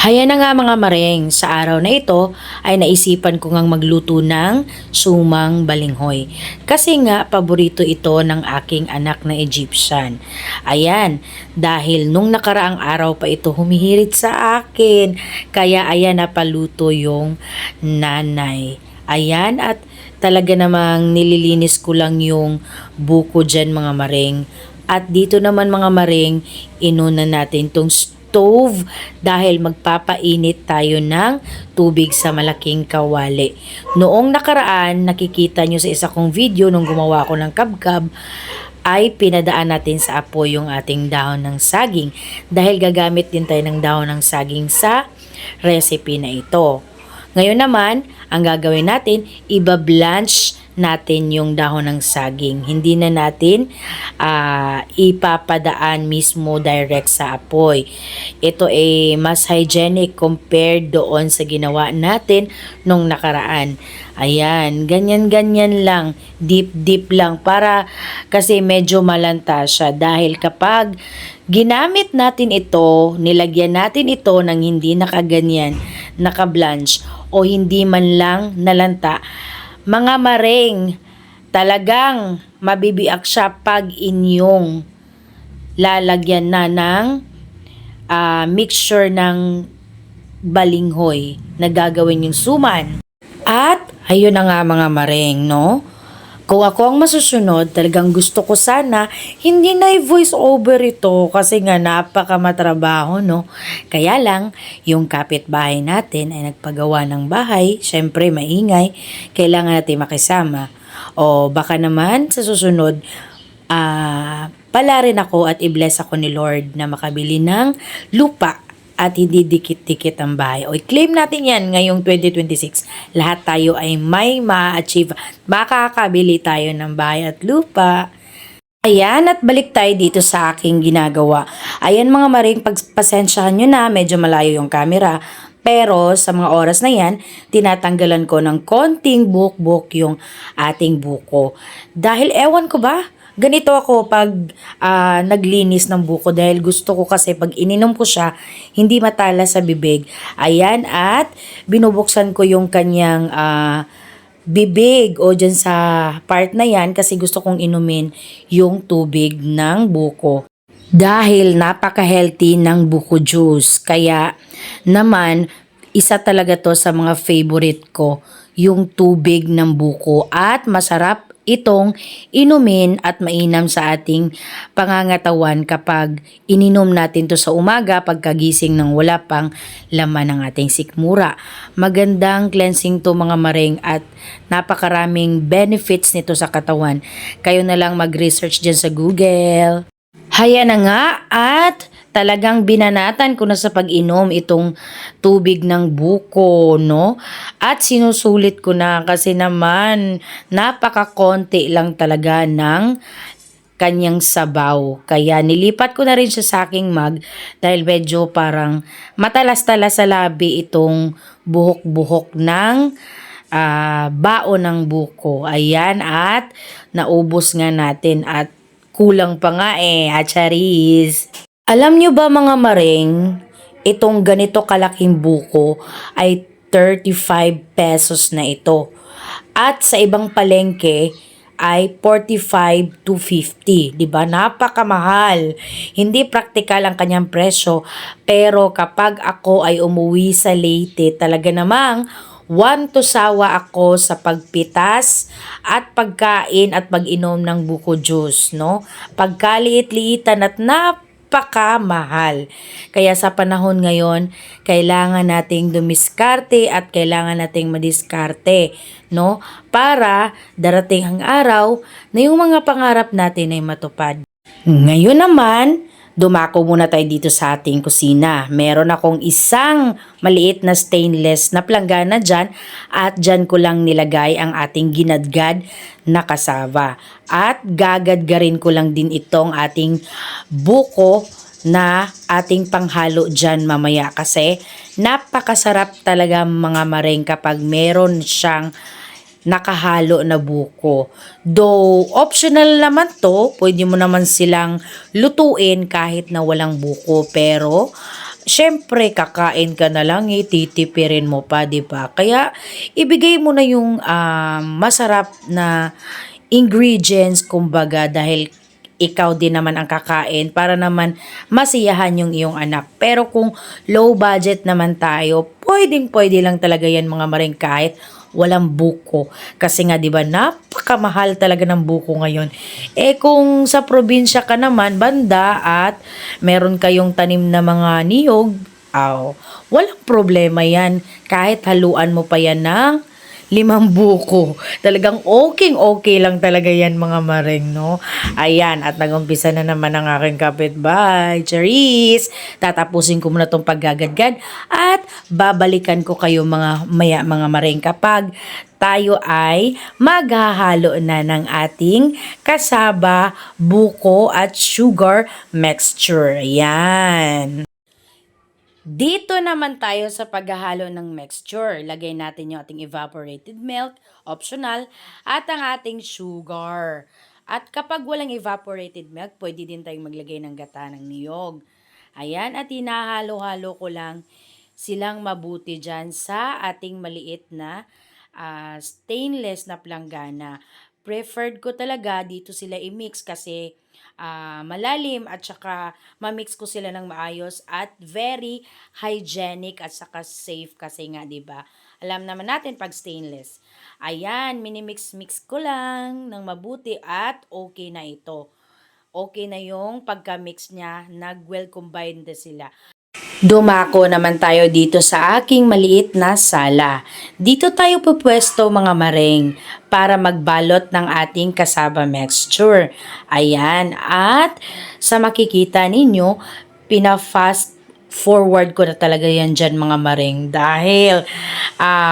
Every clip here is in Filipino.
Haya na nga mga mareng, sa araw na ito ay naisipan ko ngang magluto ng sumang balinghoy. Kasi nga paborito ito ng aking anak na Egyptian. Ayan, dahil nung nakaraang araw pa ito humihirit sa akin. Kaya ayan napaluto yung nanay. Ayan at talaga namang nililinis ko lang yung buko dyan mga mareng. At dito naman mga mareng, inuna natin tong stove dahil magpapainit tayo ng tubig sa malaking kawali. Noong nakaraan, nakikita nyo sa isa kong video nung gumawa ko ng kabkab, ay pinadaan natin sa apoy yung ating dahon ng saging dahil gagamit din tayo ng dahon ng saging sa recipe na ito. Ngayon naman, ang gagawin natin, iba-blanch natin yung dahon ng saging. Hindi na natin ipapadaan mismo direct sa apoy. Ito ay mas hygienic compared doon sa ginawa natin nung nakaraan. Ayan, ganyan-ganyan lang, deep-deep lang para kasi medyo malanta siya dahil kapag ginamit natin ito, nilagyan natin ito ng hindi nakaganyan, naka-blanch o hindi man lang nalanta, mga mareng, talagang mabibiyak siya pag inyong lalagyan na ng mixture ng balinghoy na gagawin yung suman. At ayun na nga mga mareng, no? Kung ako ang masusunod, talagang gusto ko sana hindi na i-voice over ito kasi nga napakamatrabaho, no? Kaya lang, yung kapitbahay natin ay nagpagawa ng bahay, syempre maingay, kailangan natin makisama. O baka naman sa susunod, pala rin ako at i-bless ako ni Lord na makabili ng lupa at hindi dikit-dikit ang bahay. O i-claim natin yan ngayong 2026. Lahat tayo ay may ma-achieve. Makakabili tayo ng bahay at lupa. Ayan, at balik tayo dito sa aking ginagawa. Ayan mga maring, pagpasensyahan nyo na, medyo malayo yung camera. Pero sa mga oras na yan, tinatanggalan ko ng konting buhok-buhok yung ating buko. Dahil ewan ko ba, ganito ako pag naglinis ng buko dahil gusto ko kasi pag ininom ko siya, hindi matala sa bibig. Ayan, at binubuksan ko yung kanyang bibig o dyan sa part na yan kasi gusto kong inumin yung tubig ng buko. Dahil napaka-healthy ng buko juice. Kaya naman, isa talaga to sa mga favorite ko, yung tubig ng buko at masarap itong inumin at mainam sa ating pangangatawan kapag ininom natin to sa umaga pagkagising ng wala pang laman ng ating sikmura. Magandang cleansing to mga mareng at napakaraming benefits nito sa katawan. Kayo na lang mag-research dyan sa Google. Haya na nga at talagang binanatan ko na sa pag-inom itong tubig ng buko, no? At sinusulit ko na kasi naman napakakonti lang talaga ng kanyang sabaw. Kaya nilipat ko na rin siya sa aking mug dahil medyo parang matalas-talas sa labi itong buhok-buhok ng baon ng buko. Ayan, at naubos nga natin at kulang pa nga hacharis. Alam nyo ba mga mareng, itong ganito kalaking buko ay 35 pesos na ito. At sa ibang palengke ay 45 to 50. Diba? Napakamahal. Hindi praktikal ang kanyang presyo. Pero kapag ako ay umuwi sa Leyte, talaga namang to sawa ako sa pagpitas at pagkain at pag-inom ng buko juice, no? Pagkaliit-liitan at napakamahal. Kaya sa panahon ngayon, kailangan nating dumiskarte at kailangan nating madiskarte, no? Para darating ang araw na yung mga pangarap natin ay matupad. Ngayon naman, dumako muna tayo dito sa ating kusina. Meron akong isang maliit na stainless na planggana dyan at dyan ko lang nilagay ang ating ginadgad na kasava. At gagadgarin ko lang din itong ating buko na ating panghalo dyan mamaya kasi napakasarap talaga mga mareng kapag meron siyang nakahalo na buko. Though optional naman to, pwede mo naman silang lutuin kahit na walang buko. Pero Siyempre, kakain ka na lang titipirin mo pa, 'di ba? Kaya ibigay mo na yung masarap na ingredients kumbaga dahil ikaw din naman ang kakain para naman masiyahan yung iyong anak. Pero kung low budget naman tayo, pwedeng-pwede lang talaga yan mga maring kahit walang buko. Kasi nga 'di ba napakamahal talaga ng buko ngayon. Eh kung sa probinsya ka naman banda at meron kayong tanim na mga niyog, walang problema yan. Kahit haluan mo pa yan ng 5 buko. Talagang okay lang talaga yan mga maring, no? Ayan, at nagumpisa na naman ang aking kapitbahay. Charis! Tatapusin ko muna tong paggagadgad at babalikan ko kayo mga maya mga maring kapag tayo ay maghahalo na ng ating kasaba, buko at sugar mixture. Ayan. Dito naman tayo sa paghahalo ng mixture. Lagay natin yung ating evaporated milk, optional, at ang ating sugar. At kapag walang evaporated milk, pwede din tayong maglagay ng gata ng niyog. Ayan, at hinahalo-halo ko lang silang mabuti dyan sa ating maliit na stainless na planggana. Preferred ko talaga dito sila i-mix kasi malalim at saka ma-mix ko sila ng maayos at very hygienic at saka safe kasi nga 'di ba? Alam naman natin pag stainless. Ayan, minimix-mix ko lang ng mabuti at okay na ito. Okay na yung pagka-mix niya, nag-well combined na sila. Dumako naman tayo dito sa aking maliit na sala. Dito tayo pupwesto mga maring para magbalot ng ating kasaba mixture. Ayan, at sa makikita ninyo, pina-fast forward ko na talaga yan dyan mga maring dahil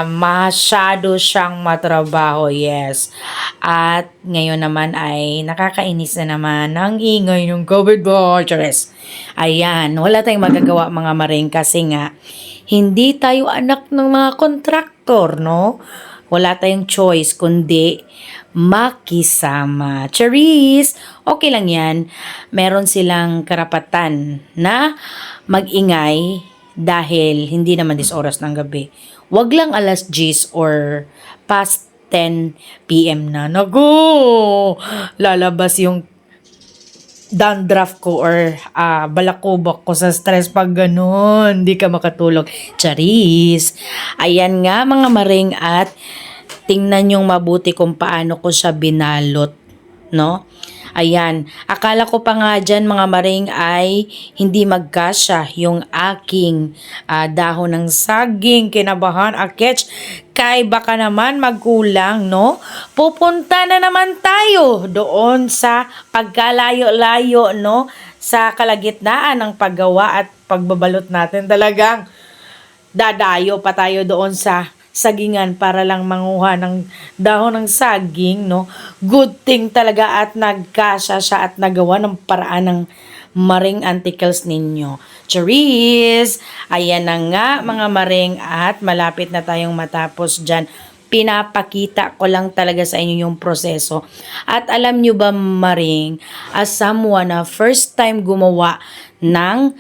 masyado siyang matrabaho, yes. At ngayon naman ay nakakainis na naman ang ingay ng COVID vouchers. Ayan, wala tayong magagawa mga maring kasi nga hindi tayo anak ng mga kontraktor, no? Wala tayong choice kundi makisama. Charis! Okay lang yan. Meron silang karapatan na magingay dahil hindi naman dis oras ng gabi. Wag lang alas 10 or past 10 p.m. na. Nago! Lalabas yung dandruff ko or balakubak ko sa stress pag ganun. Hindi ka makatulog. Charis! Ayan nga mga maring at tingnan yung mabuti kung paano ko siya binalot. No? Ayan, akala ko pa nga dyan mga maring ay hindi magkasya yung aking dahon ng saging, kinabahan, akech, kay baka naman magkulang, no? Pupunta na naman tayo doon sa pagkalayo-layo, no? Sa kalagitnaan ng paggawa at pagbabalot natin talagang dadayo pa tayo doon sa sagingan para lang manguha ng dahon ng saging, no? Good thing talaga at nagkasya siya at nagawa ng paraan ng maring anticles ninyo. Charis! Ayan na nga mga maring at malapit na tayong matapos dyan. Pinapakita ko lang talaga sa inyo yung proseso. At alam nyo ba maring, as someone na first time gumawa ng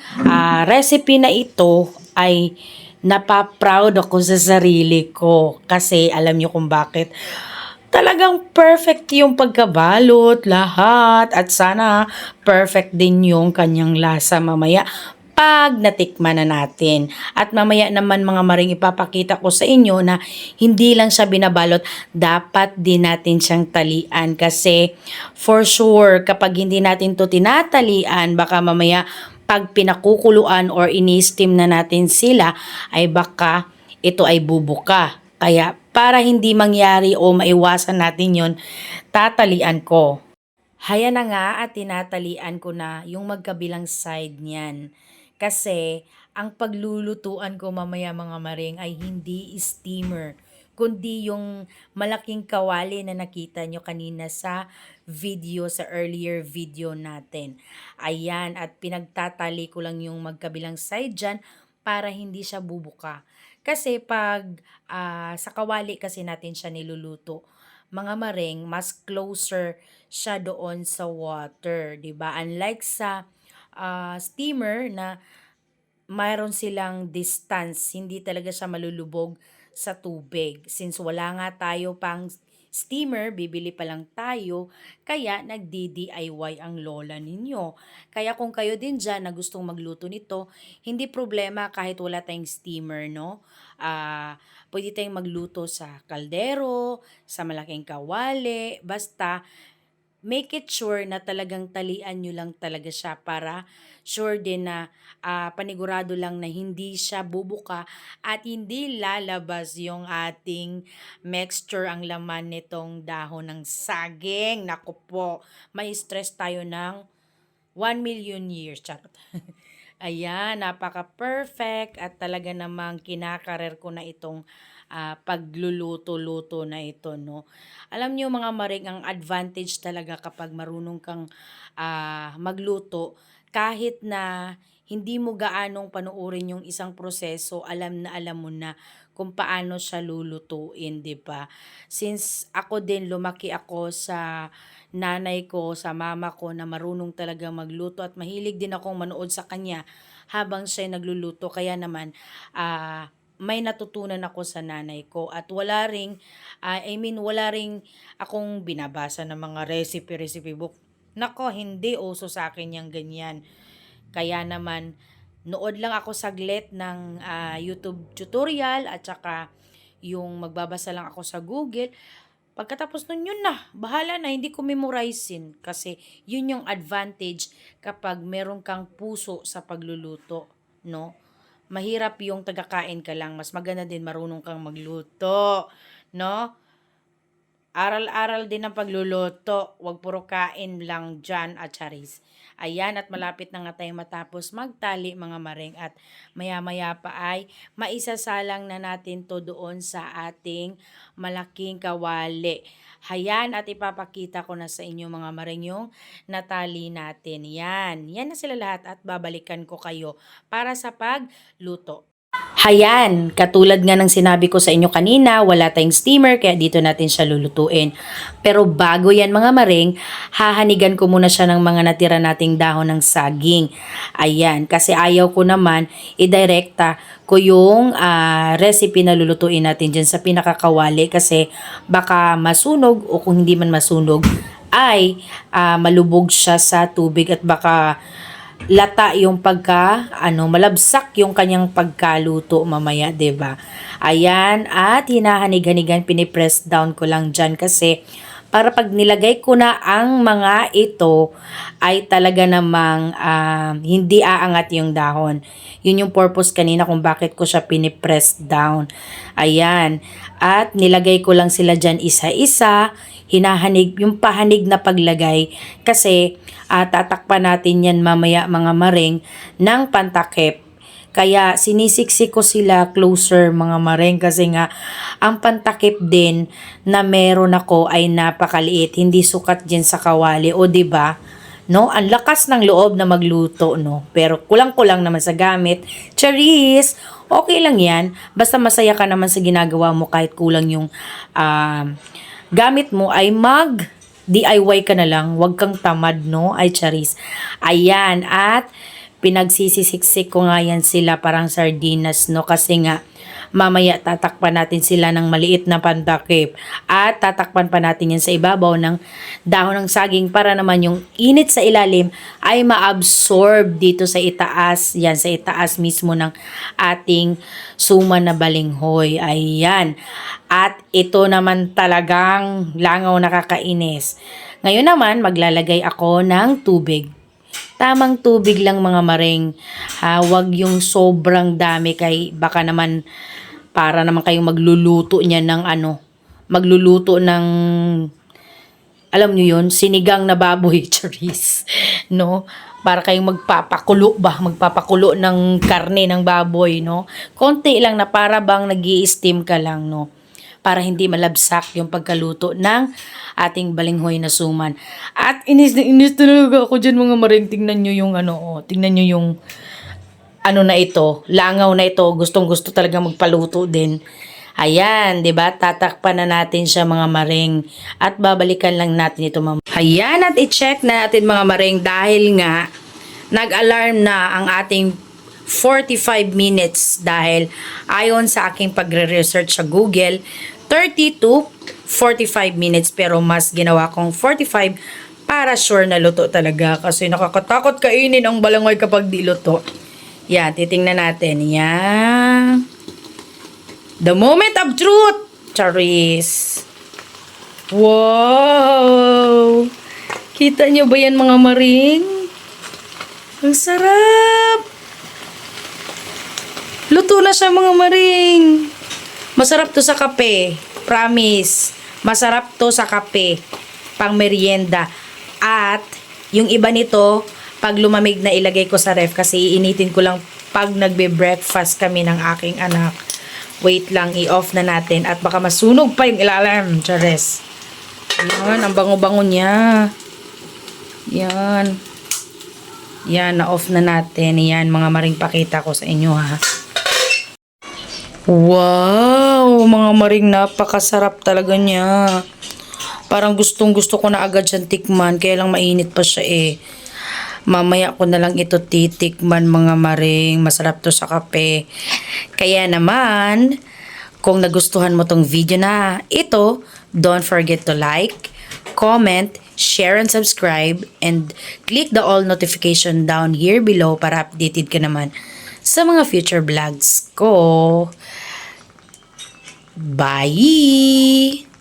recipe na ito ay napaproud ako sa sarili ko kasi alam niyo kung bakit. Talagang perfect yung pagkabalot, lahat, at sana perfect din yung kanyang lasa mamaya pag natikman na natin. At mamaya naman mga maring ipapakita ko sa inyo na hindi lang siya binabalot, dapat din natin siyang talian kasi for sure kapag hindi natin to tinatalian, baka mamaya pag pinakukuluan or ini-steam na natin sila ay baka ito ay bubuka. Kaya para hindi mangyari o maiwasan natin yon, tatalian ko. Haya na nga at tinatalian ko na yung magkabilang side niyan. Kasi ang paglulutuan ko mamaya mga maring ay hindi steamer, kundi yung malaking kawali na nakita nyo kanina sa video, sa earlier video natin. Ayan, at pinagtatali ko lang yung magkabilang side dyan para hindi siya bubuka. Kasi pag sa kawali kasi natin siya niluluto, mga maring, mas closer siya doon sa water, 'di ba? Unlike sa steamer na mayroon silang distance, hindi talaga siya malulubog sa tubig. Since wala nga tayo pang steamer, bibili pa lang tayo, kaya nagdi-DIY ang lola ninyo. Kaya kung kayo din dyan na gustong magluto nito, hindi problema kahit wala tayong steamer, no? Pwede tayong magluto sa kaldero, sa malaking kawali, basta make it sure na talagang talian nyo lang talaga siya para sure din na panigurado lang na hindi siya bubuka at hindi lalabas yung ating mixture ang laman nitong dahon ng saging. Naku po, may stress tayo ng 1,000,000 years. Charot. Ayan, napaka-perfect at talaga namang kinakarer ko na itong pagluluto-luto na ito, no? Alam niyo mga maring, ang advantage talaga kapag marunong kang magluto, kahit na hindi mo gaanong panuorin yung isang proseso, alam na alam mo na kung paano siya lulutuin, 'di ba? Since ako din lumaki ako sa nanay ko, sa mama ko na marunong talaga magluto at mahilig din akong manood sa kanya habang siya nagluluto. Kaya naman, may natutunan ako sa nanay ko at wala ring akong binabasa ng mga recipe book. Nako, hindi uso sa akin yung ganyan. Kaya naman, nood lang ako saglit ng YouTube tutorial at saka yung magbabasa lang ako sa Google. Pagkatapos nun, yun na, bahala na, hindi ko memorizein kasi yun yung advantage kapag meron kang puso sa pagluluto, no? Mahirap yung tagakain ka lang, mas maganda din marunong kang magluto, no? Aral-aral din ang pagluluto, wag puro kain lang dyan at charis. Ayan, at malapit na nga tayong matapos magtali mga maring at maya-maya pa ay maisasalang na natin to doon sa ating malaking kawali. Hayan, at ipapakita ko na sa inyo mga maring yung natali natin. Yan na sila lahat at babalikan ko kayo para sa pagluto. Hayan, katulad nga ng sinabi ko sa inyo kanina, wala tayong steamer kaya dito natin siya lulutuin. Pero bago yan mga maring, hahanigan ko muna siya ng mga natira nating dahon ng saging. Ayan, kasi ayaw ko naman idirekta ko yung recipe na lulutuin natin dyan sa pinakakawali kasi baka masunog o kung hindi man masunog ay malubog siya sa tubig at baka lata yung malabsak yung kanyang pagkaluto mamaya, 'di ba? Ayan, at hinahanig-hanigan, pinipress down ko lang diyan kasi para pag nilagay ko na ang mga ito ay talaga namang hindi aangat yung dahon. Yun yung purpose kanina kung bakit ko siya pinipress down. Ayan, at nilagay ko lang sila dyan isa-isa, hinahanig, yung pahanig na paglagay kasi tatakpan natin yan mamaya mga maring ng pantakip. Kaya sinisiksik ko sila closer mga maring kasi nga ang pantakip din na meron ako ay napakaliit, hindi sukat din sa kawali o 'di ba? No, ang lakas ng loob na magluto, no. Pero kulang-kulang naman sa gamit. Charis, okay lang 'yan. Basta masaya ka naman sa ginagawa mo kahit kulang yung gamit mo ay DIY ka na lang, wag kang tamad, no? Ay, charis. Ayan, at pinagsisisiksik ko nga yan sila parang sardinas, no? Kasi nga, mamaya tatakpan natin sila ng maliit na pantakip at tatakpan pa natin yan sa ibabaw ng dahon ng saging para naman yung init sa ilalim ay ma-absorb dito sa itaas, yan sa itaas mismo ng ating suman na balinghoy. Ayan, at ito naman talagang langaw nakakainis. Ngayon naman maglalagay ako ng tubig. Tamang tubig lang mga maring. Wag yung sobrang dami kay baka naman para naman kayong magluluto niya ng magluluto ng alam nyo yun, sinigang na baboy, charis, no? Para kayong magpapakulo ng karne ng baboy, no? Konti lang na para bang nag-i-steam ka lang, no? Para hindi malabsak yung pagkaluto ng ating balinghoy na suman. At inis talaga ako dyan mga maring. Tingnan nyo yung tingnan nyo yung na ito, langaw na ito. Gustong gusto talaga magpaluto din. Ayan, 'di ba? Tatakpan na natin siya mga maring at babalikan lang natin ito mamaya. Ayan, at i-check na natin mga maring dahil nga nag-alarm na ang ating 45 minutes dahil ayon sa aking pagre-research sa Google, 30 to 45 minutes pero mas ginawa kong 45 para sure na luto talaga kasi nakakatakot kainin ang balangoy kapag di luto. Yan, titingnan natin. Yan. The moment of truth. Charis. Wow! Kita nyo ba yan mga maring? Ang sarap! Luto na siya mga maring. Masarap to sa kape. Promise. Masarap to sa kape. Pang merienda. At yung iba nito, pag lumamig na ilagay ko sa ref kasi iinitin ko lang pag nagbe-breakfast kami ng aking anak. Wait lang, i-off na natin at baka masunog pa yung ilalim. Chares. Yan, ang bango-bango niya. Yan. Yan, na-off na natin. Yan, mga maring pakita ko sa inyo ha. Wow! Mga maring napakasarap talaga niya. Parang gustong gusto ko na agad siyang tikman. Kaya lang mainit pa siya eh. Mamaya ko na lang ito titikman mga maring. Masarap to sa kape. Kaya naman, kung nagustuhan mo tong video na ito, don't forget to like, comment, share, and subscribe. And click the all notification down here below para updated ka naman sa mga future vlogs ko. Bye!